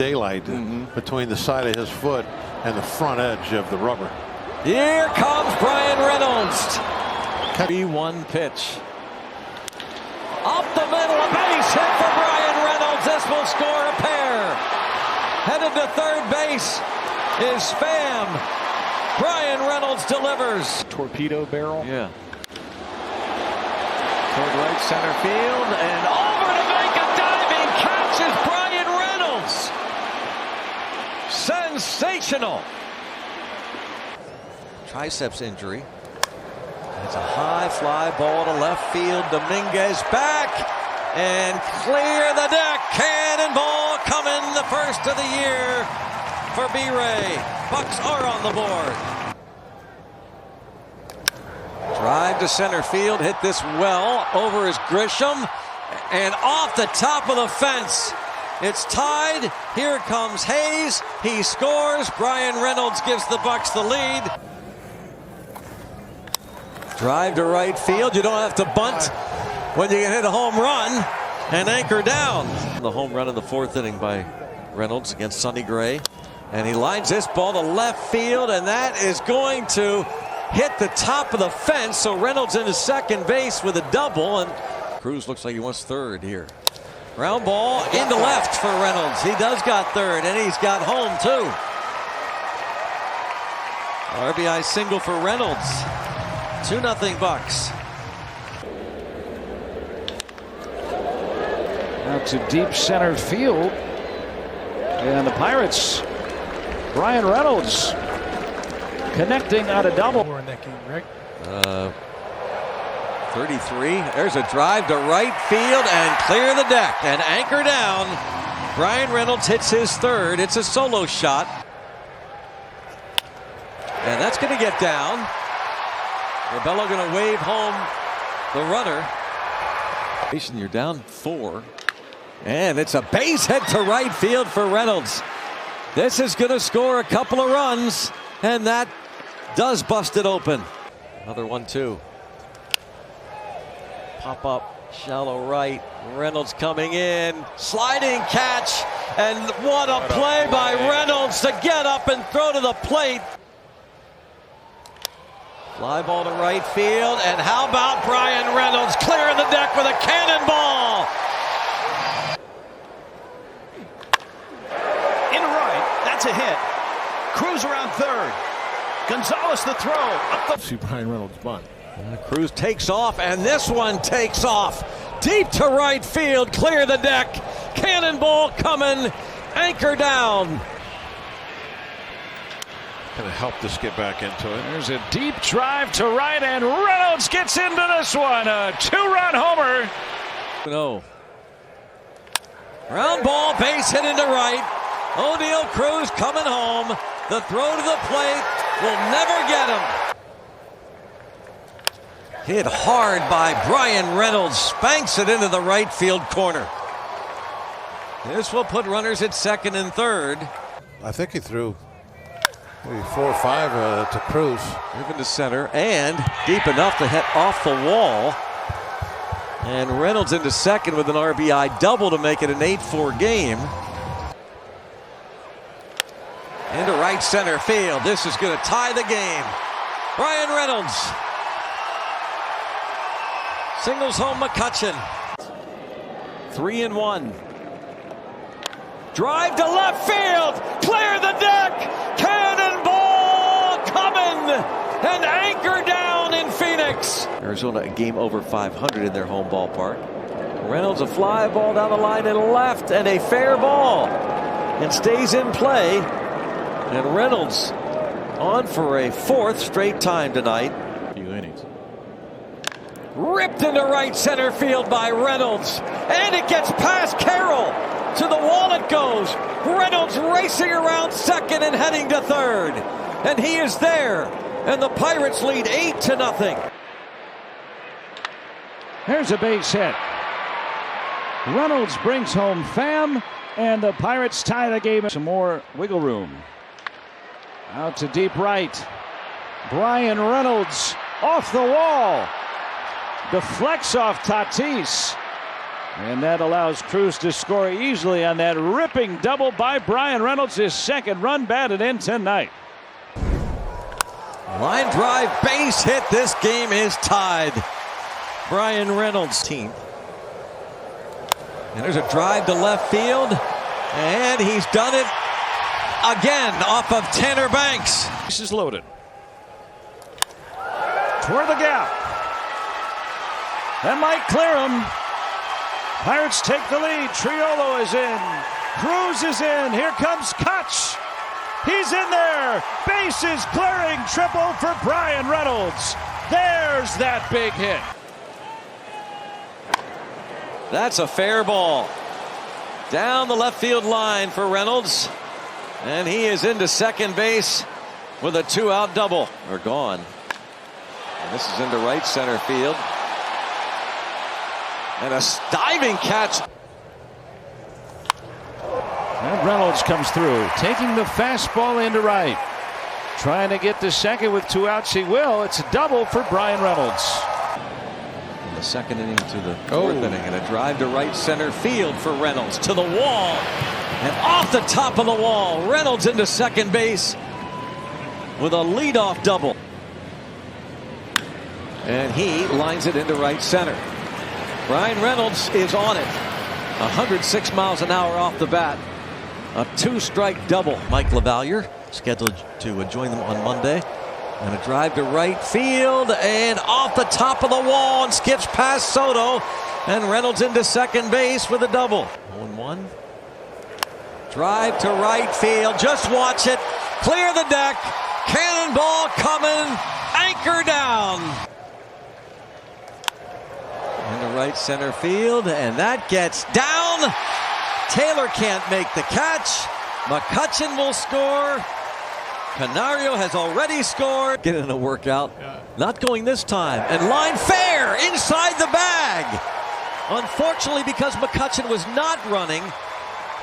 daylight between the side of his foot and the front edge of the rubber. Here comes Bryan Reynolds. 3-1 pitch. Up the middle, a base hit for Bryan Reynolds. This will score a pair. Headed to third base is Pham. Bryan Reynolds delivers. Torpedo barrel. Yeah. Toward right center field and over to make a diving catch is Bryan Reynolds. Sensational. Triceps injury. It's a high fly ball to left field. Dominguez back and clear the deck. Cannonball coming, the first of the year for B-Ray. Bucks are on the board. Drive to center field, hit this well over his Grisham and off the top of the fence. It's tied. Here comes Hayes. He scores. Bryan Reynolds gives the Bucks the lead. Drive to right field. You don't have to bunt when you can hit a home run and anchor down. The home run in the fourth inning by Reynolds against Sonny Gray. And he lines this ball to left field, and that is going to hit the top of the fence. So Reynolds into second base with a double, and Cruz looks like he wants third here. Ground ball into left for Reynolds. He does got third, and he's got home too. RBI single for Reynolds. 2-0 Bucks. Out to deep center field. And the Pirates, Bryan Reynolds connecting on a double. More in that game, Rick. 33. There's a drive to right field and clear the deck and anchor down. Bryan Reynolds hits his third. It's a solo shot. And that's going to get down. Rebello going to wave home the runner. You're down 4. And it's a base hit to right field for Reynolds. This is going to score a couple of runs, and that does bust it open. Another 1-2. Pop up, shallow right. Reynolds coming in, sliding catch, and what a play by Reynolds to get up and throw to the plate. Fly ball to right field, and how about Bryan Reynolds clearing the deck with a cannonball? In right, that's a hit. Cruz around third. Gonzalez the throw. Up the See Bryan Reynolds bunt. Cruz takes off, and this one takes off. Deep to right field, clear the deck. Cannonball coming, anchor down. Going to help this get back into it. There's a deep drive to right, and Reynolds gets into this one. A 2-run homer. No. Ground ball, base hit into right. O'Neill Cruz coming home. The throw to the plate will never get him. Hit hard by Bryan Reynolds. Spanks it into the right field corner. This will put runners at second and third. I think he threw maybe 4 or 5 to Cruz. Moving to center and deep enough to hit off the wall. And Reynolds into second with an RBI double to make it an 8-4 game. Into right center field. This is going to tie the game. Bryan Reynolds singles home McCutchen. 3-1. Drive to left field. Clear the deck. Cannonball coming and anchor down in Phoenix. Arizona a game over 500 in their home ballpark. Reynolds a fly ball down the line and left, and a fair ball, and stays in play. And Reynolds on for a 4th straight time tonight. Few innings. Ripped into right center field by Reynolds, and it gets past Carroll. To the wall it goes. Reynolds racing around second and heading to third, and he is there, and the Pirates lead 8-0. Here's a base hit. Reynolds brings home Pham, and the Pirates tie the game. Some more wiggle room. Out to deep right. Bryan Reynolds off the wall. Deflects off Tatis. And that allows Cruz to score easily on that ripping double by Bryan Reynolds, his second run batted in tonight. Line drive, base hit. This game is tied. Bryan Reynolds' team. And there's a drive to left field. And he's done it again off of Tanner Banks. This is loaded. Toward the gap. That might clear him. Pirates take the lead. Triolo is in. Cruz is in. Here comes Koch. He's in there. Bases clearing. Triple for Bryan Reynolds. There's that big hit. That's a fair ball. Down the left field line for Reynolds. And he is into second base with a 2-out double. Or gone. And this is into right center field. And a diving catch. And Reynolds comes through, taking the fastball into right. Trying to get to second with 2 outs. He will. It's a double for Bryan Reynolds. In the second inning to the fourth inning, and a drive to right center field for Reynolds to the wall. And off the top of the wall, Reynolds into second base with a leadoff double. And he lines it into right center. Bryan Reynolds is on it. 106 miles an hour off the bat. A 2-strike double. Mike LaValliere scheduled to join them on Monday. And a drive to right field and off the top of the wall and skips past Soto. And Reynolds into second base with a double. 0-1. Drive to right field. Just watch it. Clear the deck. Cannonball coming. Anchor down. Into right center field, and that gets down. Taylor can't make the catch. McCutchen will score. Canario has already scored. Getting a workout. Not going this time. And line fair inside the bag. Unfortunately, because McCutchen was not running,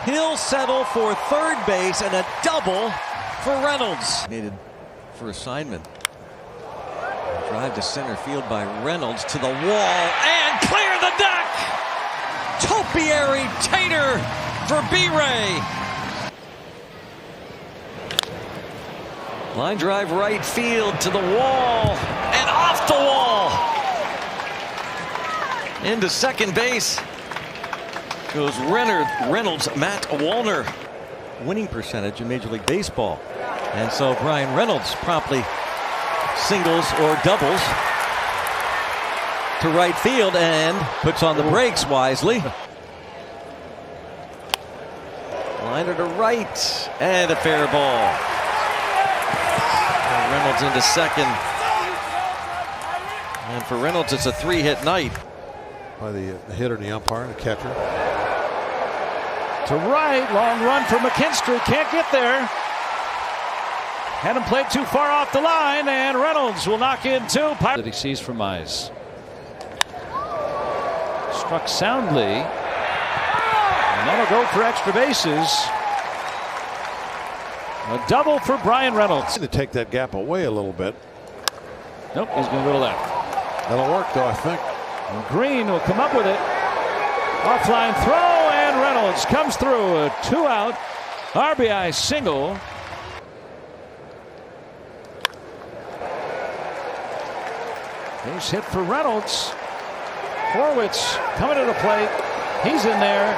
he'll settle for third base and a double for Reynolds. Needed for assignment. Drive to center field by Reynolds to the wall and clear the deck. Topiary Tater for B-Ray. Line drive right field to the wall and off the wall. Into second base goes Reynolds. Matt Wallner. Winning percentage in Major League Baseball. And so Bryan Reynolds promptly singles or doubles to right field and puts on the brakes wisely. Liner to right and a fair ball. And Reynolds into second. And for Reynolds, it's a 3-hit night. By the hitter and the umpire and the catcher. To right, long run for McKinstry. Can't get there. Had him played too far off the line, and Reynolds will knock in 2. That he sees from eyes. Struck soundly. And that'll go for extra bases. A double for Bryan Reynolds. To take that gap away a little bit. Nope, he's going to go to left. That'll work, though, I think. And Green will come up with it. Offline throw, and Reynolds comes through. A 2-out RBI single. Base hit for Reynolds. Horwitz coming to the plate. He's in there.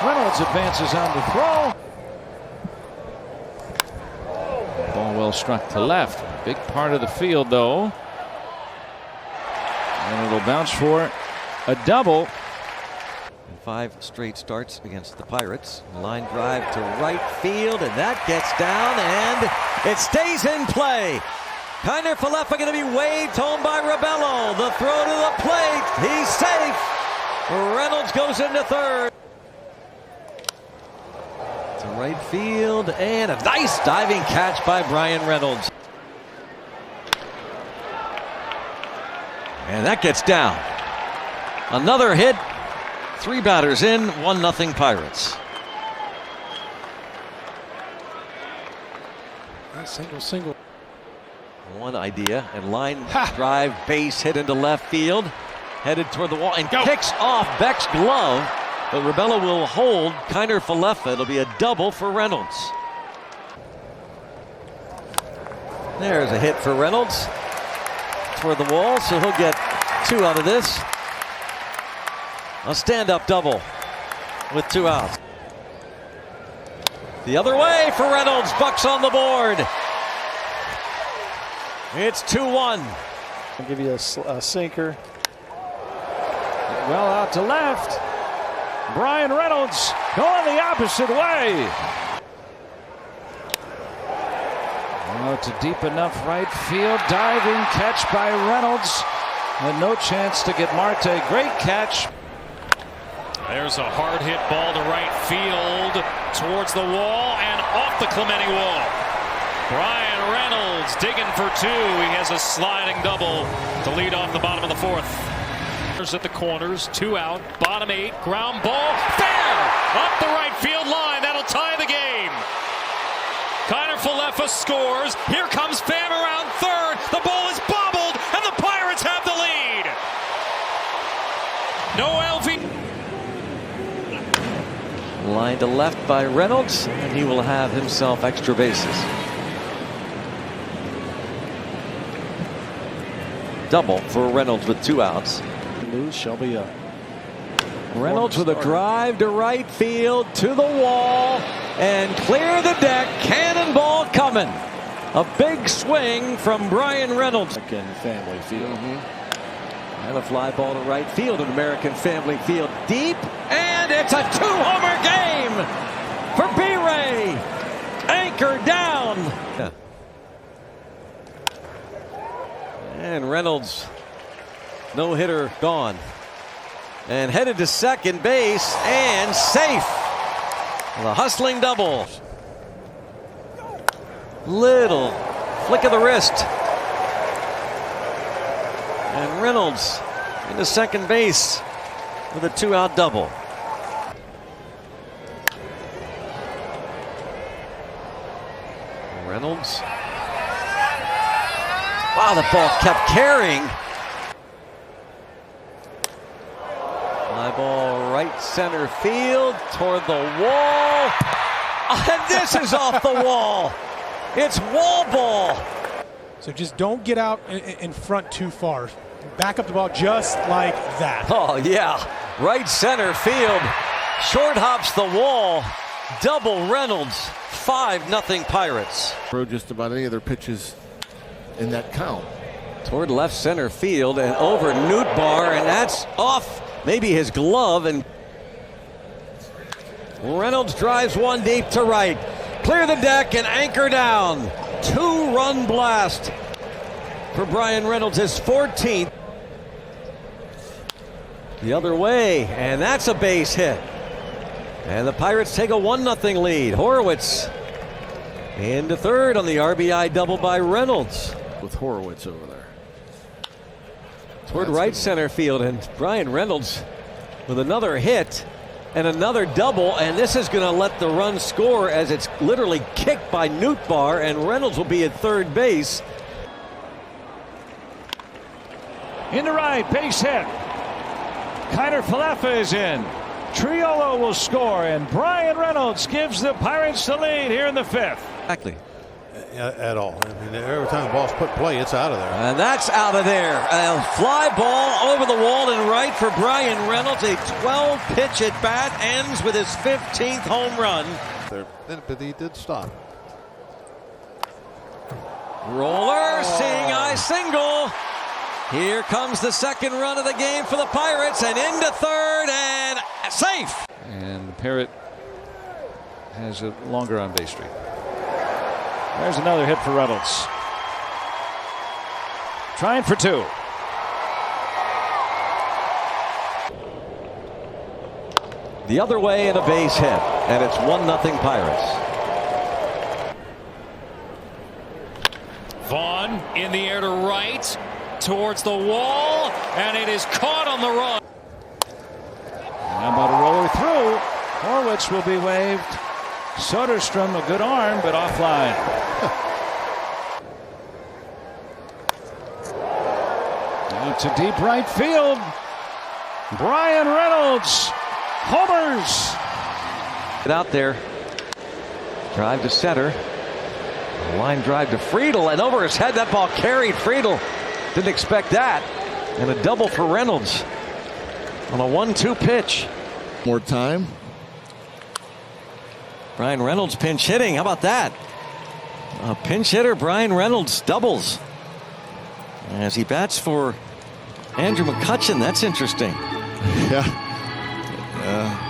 Reynolds advances on the throw. Ball well struck to left. Big part of the field, though. And it'll bounce for a double. 5 straight starts against the Pirates. Line drive to right field, and that gets down, and it stays in play. Kiner Falefa going to be waved home by Rebello. The throw to the plate. He's safe. Reynolds goes into third. To right field, and a nice diving catch by Bryan Reynolds. And that gets down. Another hit. 3 batters in, 1-0 Pirates. Single. One idea, and line drive, base hit into left field. headed toward the wall and kicks off Beck's glove. But Rebella will hold Kiner Falefa. It'll be a double for Reynolds. There's a hit for Reynolds toward the wall, so he'll get 2 out of this. A stand-up double with 2 outs. The other way for Reynolds. Bucks on the board. It's 2-1. I'll give you a sinker. Well out to left. Bryan Reynolds going the opposite way. Out to deep enough right field. Diving catch by Reynolds. And no chance to get Marte. Great catch. There's a hard hit ball to right field towards the wall and off the Clemente wall. Bryan Reynolds digging for 2. He has a sliding double to lead off the bottom of the 4th. At the corners, 2 out, bottom 8, ground ball, fair! Up the right field line, that'll tie the game. Kiner Falefa scores. Here comes Pham around third. The ball is bobbled, and the Pirates have the lead. No LV. Line to left by Reynolds, and he will have himself extra bases. Double for Reynolds with 2 outs. Lose Shelby up. Reynolds with a drive to right field, to the wall, and clear the deck. Cannonball coming. A big swing from Bryan Reynolds. American Family Field. And a fly ball to right field at American Family Field. Deep, and it's a 2-homer game for B-Ray. Anchor down. And Reynolds, no hitter gone. And headed to second base and safe. The hustling double. Little flick of the wrist. And Reynolds into second base with a 2-out double. Reynolds. Wow, the ball kept carrying. Fly ball right center field toward the wall. And this is off the wall. It's wall ball. So just don't get out in front too far. Back up the ball just like that. Oh, yeah. Right center field. Short hops the wall. Double Reynolds. 5-0 Pirates. Throw just about any of their pitches in that count. Toward left center field and over Nootbaar, and that's off maybe his glove. And Reynolds drives 1 deep to right. Clear the deck and anchor down. 2-run blast for Bryan Reynolds, his 14th. The other way, and that's a base hit. And the Pirates take a 1-0 lead. Horowitz into third on the RBI double by Reynolds. With Horowitz over there. Toward right center field, and Bryan Reynolds with another hit and another double, and this is going to let the run score as it's literally kicked by Nootbaar, and Reynolds will be at third base. Into right, base hit. Kiner Falefa is in. Triolo will score, and Bryan Reynolds gives the Pirates the lead here in the 5th. Exactly. At all. I mean, every time the ball's put play, it's out of there. And that's out of there. A fly ball over the wall and right for Bryan Reynolds. A 12-pitch at bat ends with his 15th home run. But he did stop. Roller, seeing eye single. Here comes the second run of the game for the Pirates, and into third and safe. And the Parrot has a longer on base streak. There's another hit for Reynolds. Trying for 2. The other way and a base hit, and it's 1-0 Pirates. Vaughn in the air to right, towards the wall, and it is caught on the run. How about a roller through? Horowitz will be waved. Soderstrom, a good arm, but offline. Out to deep right field. Bryan Reynolds homers. Get out there. Drive to center. Line drive to Friedel, and over his head that ball carried. Friedel didn't expect that. And a double for Reynolds on a 1-2 pitch. More time. Bryan Reynolds pinch hitting. How about that? A pinch hitter, Bryan Reynolds, doubles. As he bats for Andrew McCutchen. That's interesting. Yeah.